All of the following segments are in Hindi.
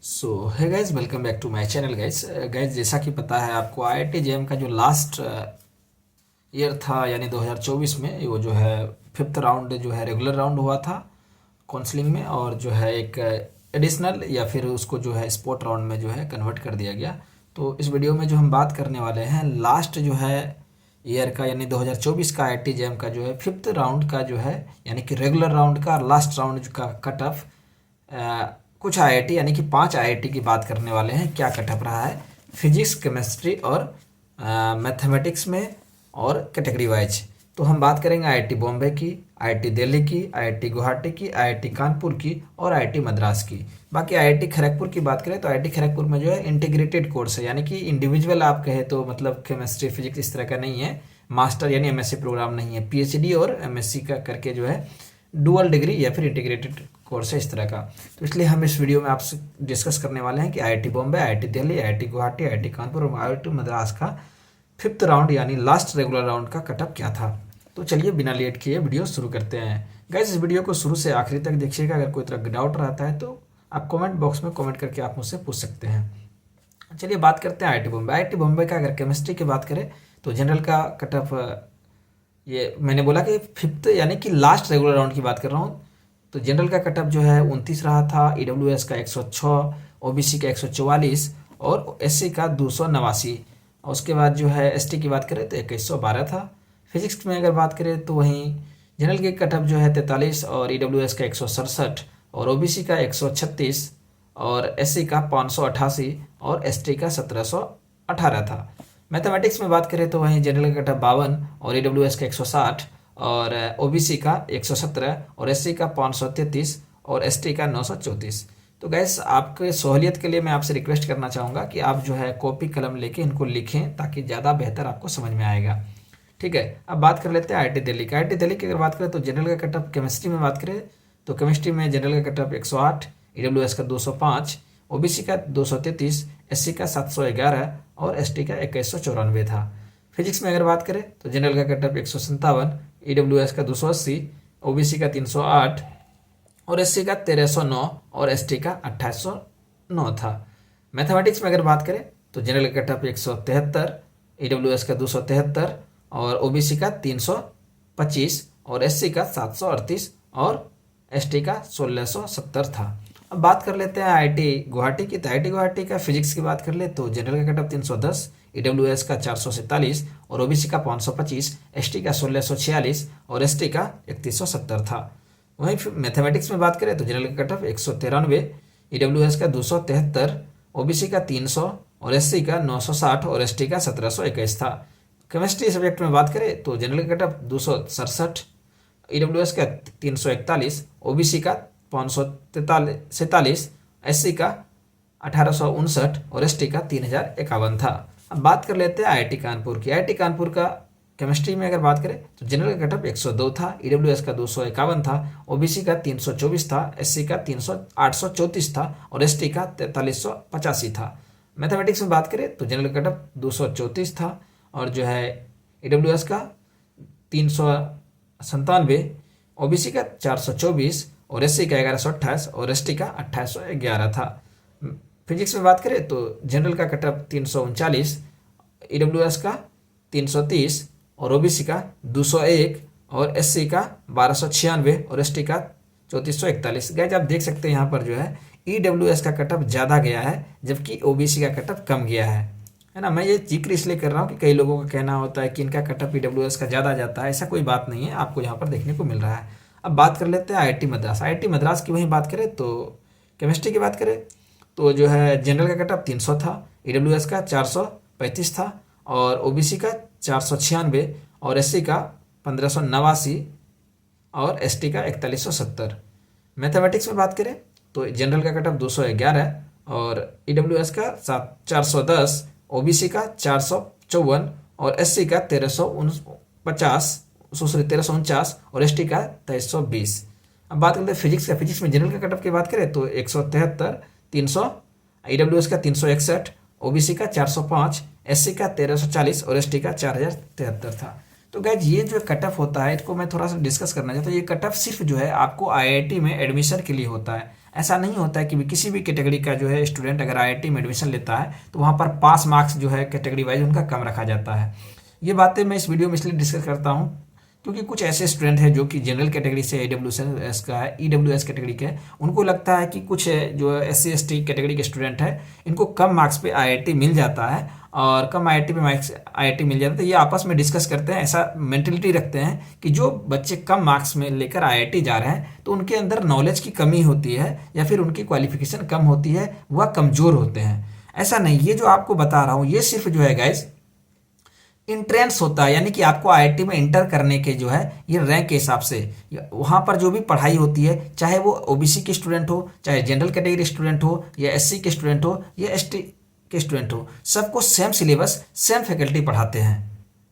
सो है guys, welcome back to my channel guys. Guys, जैसा कि पता है आपको, आईआईटी जेएम का जो लास्ट ईयर था यानी 2024 में, वो जो है फिफ्थ राउंड जो है रेगुलर राउंड हुआ था काउंसलिंग में, और जो है एक एडिशनल या फिर उसको जो है स्पोर्ट राउंड में जो है कन्वर्ट कर दिया गया। तो इस वीडियो में जो हम बात करने वाले हैं लास्ट जो है ईयर का यानी 2024 का आईआईटी जेएम का जो है फिफ्थ राउंड का जो है यानी कि रेगुलर राउंड का लास्ट राउंड का कट ऑफ कुछ आईआईटी यानी कि 5 आईआईटी की बात करने वाले हैं। क्या कट ऑफ रहा है फिजिक्स, केमिस्ट्री और मैथमेटिक्स में और कैटेगरी वाइज। तो हम बात करेंगे आईआईटी बॉम्बे की, आईआईटी दिल्ली की, आईआईटी गुवाहाटी की, आईआईटी कानपुर की और आईआईटी मद्रास की। बाकी आईआईटी खड़गपुर की बात करें तो आईआईटी खड़गपुर में जो है इंटीग्रेटेड कोर्स है, यानी कि इंडिविजुअल आप कहे तो मतलब केमिस्ट्री फिजिक्स इस तरह का नहीं है, मास्टर यानी एमएससी प्रोग्राम नहीं है, पीएचडी और एमएससी का करके जो है डुअल डिग्री या फिर इंटीग्रेटेड कोर्स है इस तरह का। तो इसलिए हम इस वीडियो में आपसे डिस्कस करने वाले हैं कि IIT Bombay, IIT Delhi, IIT Guwahati, IIT Kanpur और आईआईटी मद्रास का फिफ्थ राउंड यानी लास्ट रेगुलर राउंड का कटअप क्या था। तो चलिए बिना लेट किए वीडियो शुरू करते हैं। गाइस, इस वीडियो को शुरू से आखिरी तक देखिएगा। अगर कोई तरह का डाउट रहता है तो आप कमेंट बॉक्स में कमेंट करके आप मुझसे पूछ सकते हैं। चलिए बात करते हैं आईआईटी बॉम्बे। आईआईटी बॉम्बे का अगर केमिस्ट्री की बात करें तो जनरल का कटअप, ये मैंने बोला कि फिफ्थ यानी कि लास्ट रेगुलर राउंड की बात कर रहा हूँ। तो जनरल का कटअप जो है 29 रहा था, ईडब्ल्यूएस का 106, ओबीसी का 144 और एससी का 289। और उसके बाद जो है एसटी की बात करें तो 2112 था। फिजिक्स में अगर बात करें तो वहीं जनरल के कटअप जो है 43 और ईडब्ल्यूएस का 167 और ओबीसी का 136 और एससी का 588 और एसटी का 1718 था। मैथमेटिक्स में बात करें तो वहीं जनरल का कटअप 52 और ईडब्ल्यूएस का 160 और ओबीसी का 117 और एससी का 533 और एसटी का 934। तो गैस, आपके सहूलियत के लिए मैं आपसे रिक्वेस्ट करना चाहूँगा कि आप जो है कॉपी कलम लेके इनको लिखें ताकि ज़्यादा बेहतर आपको समझ में आएगा। ठीक है, अब बात कर लेते हैं आईआईटी दिल्ली का। आईआईटी दिल्ली की अगर बात करें तो जनरल का कटअप केमिस्ट्री में बात करें तो केमिस्ट्री में जनरल का कटअप 108, ईडब्ल्यूएस का 205, ओबीसी का 233, एससी का 711 और एसटी का 2194 था। फिजिक्स में अगर बात करें तो जनरल का कटअप 157, ईडब्ल्यूएस का 280, ओबीसी का 308 और एससी का 1309 और एसटी का 2809 था। मैथमेटिक्स में अगर बात करें तो जनरल का कटअप 173, ईडब्ल्यूएस का 273 और ओबीसी का 325 और एससी का 738 और एसटी का 1670 था। अब बात कर लेते हैं आईआईटी गुवाहाटी की। तो आईआईटी गुवाहाटी का फिजिक्स की बात कर ले तो जनरल का कटअप 310, ईडब्ल्यूएस का 447 और ओबीसी का 525, एसटी का 1646 और एसटी का 3170 था। वहीं मैथमेटिक्स में बात करें तो जनरल का कटअप 193, ईडब्ल्यूएस का 273, ओबीसी का 300 और एससी का 960 और एसटी का 1721 था। केमिस्ट्री सब्जेक्ट में बात करें तो जनरल का कटअप 267, ईडब्ल्यूएस का 341, ओबीसी का 547, एससी का 1859 और एसटी का 3051 था। अब बात कर लेते हैं आईआईटी कानपुर की। आईआईटी कानपुर का केमिस्ट्री में अगर बात करें तो जनरल का कटअप 102 था, ईडब्ल्यूएस का 251 था, ओबीसी का 324 था, एससी का 834 था और एसटी का 4385 था। मैथमेटिक्स में बात करें तो जनरल का कटअप 234 था और जो है ईडब्ल्यूएस का 397, ओबीसी का 424 और एससी का 1128 और एसटी का 2811 था। फिजिक्स में बात करें तो जनरल का कटअप 339, ईडब्ल्यूएस का 330 और ओबीसी का 201 और एससी का 1296 और एसटी का 3441। गाइस, आप देख सकते हैं यहाँ पर जो है ईडब्ल्यूएस का कटअप ज़्यादा गया है जबकि ओबीसी का कटअप कम गया है ना। मैं ये जिक्र इसलिए कर रहा हूँ कि कई लोगों का कहना होता है कि इनका कटअप ईडब्ल्यूएस का ज़्यादा जाता है। ऐसा कोई बात नहीं है, आपको यहाँ पर देखने को मिल रहा है। अब बात कर लेते हैं आईआईटी मद्रास। आईआईटी मद्रास की वहीं बात करें तो केमिस्ट्री की बात करें तो जो है जनरल का कटअप 300 था, ईडब्ल्यूएस का 435 था और ओबीसी का 496 और एससी का 1589 और एसटी का 4170। मैथमेटिक्स में बात करें तो जनरल का कटअप 211 और ईडब्ल्यूएस का 410, ओबीसी का 454 और एससी का 1349 और एसटी का 2320। अब बात करते हैं फिजिक्स का। फिजिक्स में जनरल का कटअप की बात करें तो 173, 300, ईडब्ल्यूएस का 361, ओबीसी का 405, एससी का 1340 और एसटी का 4073 था। तो गाइज, ये जो कट ऑफ होता है इसको मैं थोड़ा सा डिस्कस करना चाहता हूँ। ये कट ऑफ सिर्फ जो है आपको आईआईटी में एडमिशन के लिए होता है। ऐसा नहीं होता है कि किसी भी कैटेगरी का जो है स्टूडेंट अगर आईआईटी में एडमिशन लेता है तो वहाँ पर पास मार्क्स जो है कैटेगरी वाइज उनका कम रखा जाता है। ये बातें मैं इस वीडियो में इसलिए डिस्कस करता हूँ क्योंकि कुछ ऐसे स्टूडेंट हैं जो कि जनरल कैटेगरी से ईडब्ल्यूएस का है, ईडब्ल्यूएस कैटेगरी के, उनको लगता है कि कुछ जो एससी एसटी कैटेगरी के स्टूडेंट है इनको कम मार्क्स पे आईआईटी मिल जाता है और कम आईआईटी पे मार्क्स आईआईटी मिल जाता है। तो ये आपस में डिस्कस करते हैं, ऐसा मेंटेलिटी रखते हैं कि जो बच्चे कम मार्क्स में लेकर आईआईटी जा रहे हैं तो उनके अंदर नॉलेज की कमी होती है या फिर उनकी क्वालिफिकेशन कम होती है, वह कमज़ोर होते हैं। ऐसा नहीं, ये जो आपको बता रहा हूँ ये सिर्फ जो है गाइस इंट्रेंस होता है, यानी कि आपको आईआईटी में इंटर करने के जो है ये रैंक के हिसाब से वहाँ पर जो भी पढ़ाई होती है, चाहे वो ओबीसी के स्टूडेंट हो, चाहे जनरल कैटेगरी स्टूडेंट हो या एससी के स्टूडेंट हो या एसटी के स्टूडेंट हो, सबको सेम सिलेबस सेम फैकल्टी पढ़ाते हैं,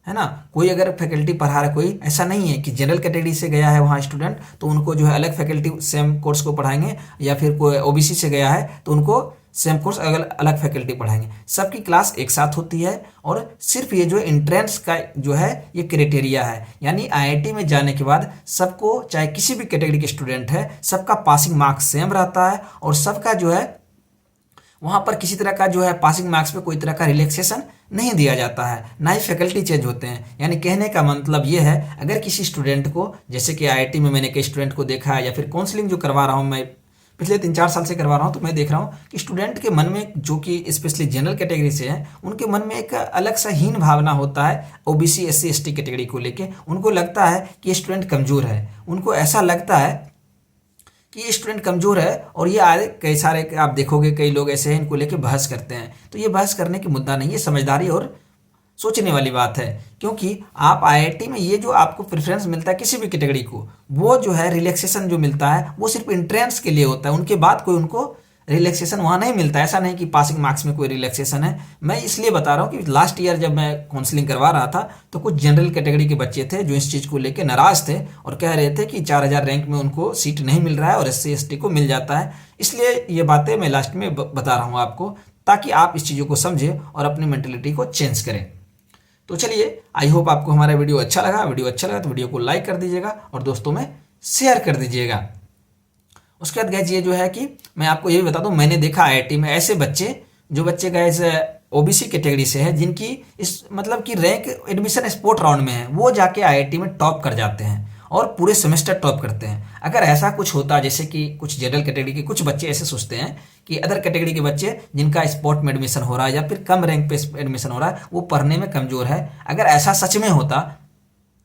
है ना। कोई अगर फैकल्टी पढ़ा रहा है, कोई ऐसा नहीं है कि जनरल कैटेगरी से गया है वहाँ स्टूडेंट तो उनको जो है अलग फैकल्टी सेम कोर्स को पढ़ाएंगे, या फिर कोई ओबीसी से गया है तो उनको सेम कोर्स अलग फैकल्टी पढ़ाएंगे। सबकी क्लास एक साथ होती है और सिर्फ ये जो एंट्रेंस का जो है ये क्राइटेरिया है, यानी आईआईटी में जाने के बाद सबको, चाहे किसी भी कैटेगरी के स्टूडेंट है, सबका पासिंग मार्क्स सेम रहता है और सबका जो है वहाँ पर किसी तरह का जो है पासिंग मार्क्स पे कोई तरह का रिलैक्सेशन नहीं दिया जाता है, ना ही फैकल्टी चेंज होते हैं। यानी कहने का मतलब ये है, अगर किसी स्टूडेंट को, जैसे कि आईआईटी में मैंने कई स्टूडेंट को देखा है या फिर काउंसलिंग जो करवा रहा हूँ मैं पिछले 3-4 साल से करवा रहा हूँ, तो मैं देख रहा हूँ कि स्टूडेंट के मन में, जो कि स्पेशली जनरल कैटेगरी से हैं, उनके मन में एक अलग सा हीन भावना होता है ओबीसी एससी एसटी कैटेगरी को लेके। उनको लगता है कि ये स्टूडेंट कमज़ोर है, उनको ऐसा लगता है कि ये स्टूडेंट कमज़ोर है। और ये आए कई सारे आप देखोगे कई लोग ऐसे हैं, इनको लेके बहस करते हैं। तो ये बहस करने की मुद्दा नहीं है, समझदारी और सोचने वाली बात है, क्योंकि आप आईआईटी में ये जो आपको प्रेफरेंस मिलता है किसी भी कैटेगरी को, वो जो है रिलैक्सेशन जो मिलता है वो सिर्फ एंट्रेंस के लिए होता है, उनके बाद कोई उनको रिलैक्सेशन वहाँ नहीं मिलता। ऐसा नहीं कि पासिंग मार्क्स में कोई रिलैक्सेशन है। मैं इसलिए बता रहा हूँ कि लास्ट ईयर जब मैं काउंसलिंग करवा रहा था तो कुछ जनरल कैटेगरी के बच्चे थे जो इस चीज़ को लेकर नाराज़ थे और कह रहे थे कि 4000 रैंक में उनको सीट नहीं मिल रहा है और एससी एसटी को मिल जाता है। इसलिए ये बातें मैं लास्ट में बता रहा हूँ आपको, ताकि आप इस चीज़ों को समझें और अपनी मेंटेलिटी को चेंज करें। तो चलिए, आई होप आपको हमारा वीडियो अच्छा लगा। वीडियो अच्छा लगा तो वीडियो को लाइक कर दीजिएगा और दोस्तों में शेयर कर दीजिएगा। उसके बाद गैस ये जो है कि मैं आपको ये भी बता दूं, मैंने देखा आईआईटी में ऐसे बच्चे, जो बच्चे गैस ओबीसी कैटेगरी से हैं, जिनकी इस मतलब कि रैंक एडमिशन स्पोर्ट राउंड में है, वो जाके आईआईटी में टॉप कर जाते हैं और पूरे सेमेस्टर टॉप करते हैं। अगर ऐसा कुछ होता, जैसे कि कुछ जनरल कैटेगरी के कुछ बच्चे ऐसे सोचते हैं कि अदर कैटेगरी के बच्चे जिनका स्पोर्ट में एडमिशन हो रहा है या फिर कम रैंक पे एडमिशन हो रहा है वो पढ़ने में कमज़ोर है, अगर ऐसा सच में होता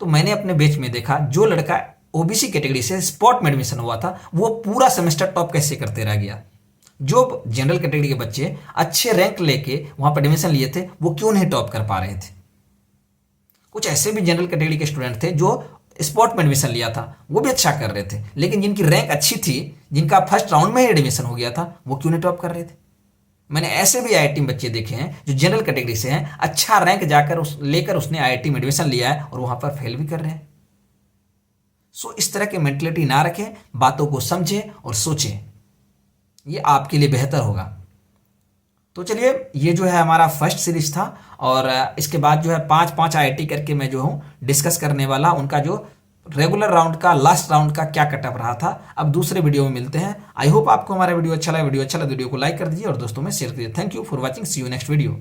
तो मैंने अपने बैच में देखा जो लड़का ओबीसी कैटेगरी से स्पोर्ट में एडमिशन हुआ था वो पूरा सेमेस्टर टॉप कैसे करते रह गया। जो जनरल कैटेगरी के बच्चे अच्छे रैंक लेके वहाँ पर एडमिशन लिए थे वो क्यों नहीं टॉप कर पा रहे थे। कुछ ऐसे भी जनरल कैटेगरी के स्टूडेंट थे जो स्पोर्ट में एडमिशन लिया था, वो भी अच्छा कर रहे थे, लेकिन जिनकी रैंक अच्छी थी, जिनका फर्स्ट राउंड में ही एडमिशन हो गया था, वो क्यों नहीं टॉप कर रहे थे। मैंने ऐसे भी आईआईटी में बच्चे देखे हैं जो जनरल कैटेगरी से हैं, अच्छा रैंक जाकर लेकर उसने आईआईटी में एडमिशन लिया है और वहाँ पर फेल भी कर रहे हैं। सो इस तरह की मेंटलिटी ना रखें, बातों को समझें और सोचें, ये आपके लिए बेहतर होगा। तो चलिए, ये जो है हमारा फर्स्ट सीरीज था और इसके बाद जो है 5-5 आईआईटी करके मैं जो हूँ डिस्कस करने वाला उनका जो रेगुलर राउंड का लास्ट राउंड का क्या कटअप रहा था। अब दूसरे वीडियो में मिलते हैं। आई होप आपको हमारा वीडियो अच्छा लगा। वीडियो अच्छा लगा वीडियो को लाइक कर दीजिए और दोस्तों में शेयर कर दीजिए। Thank you for watching, see you next video.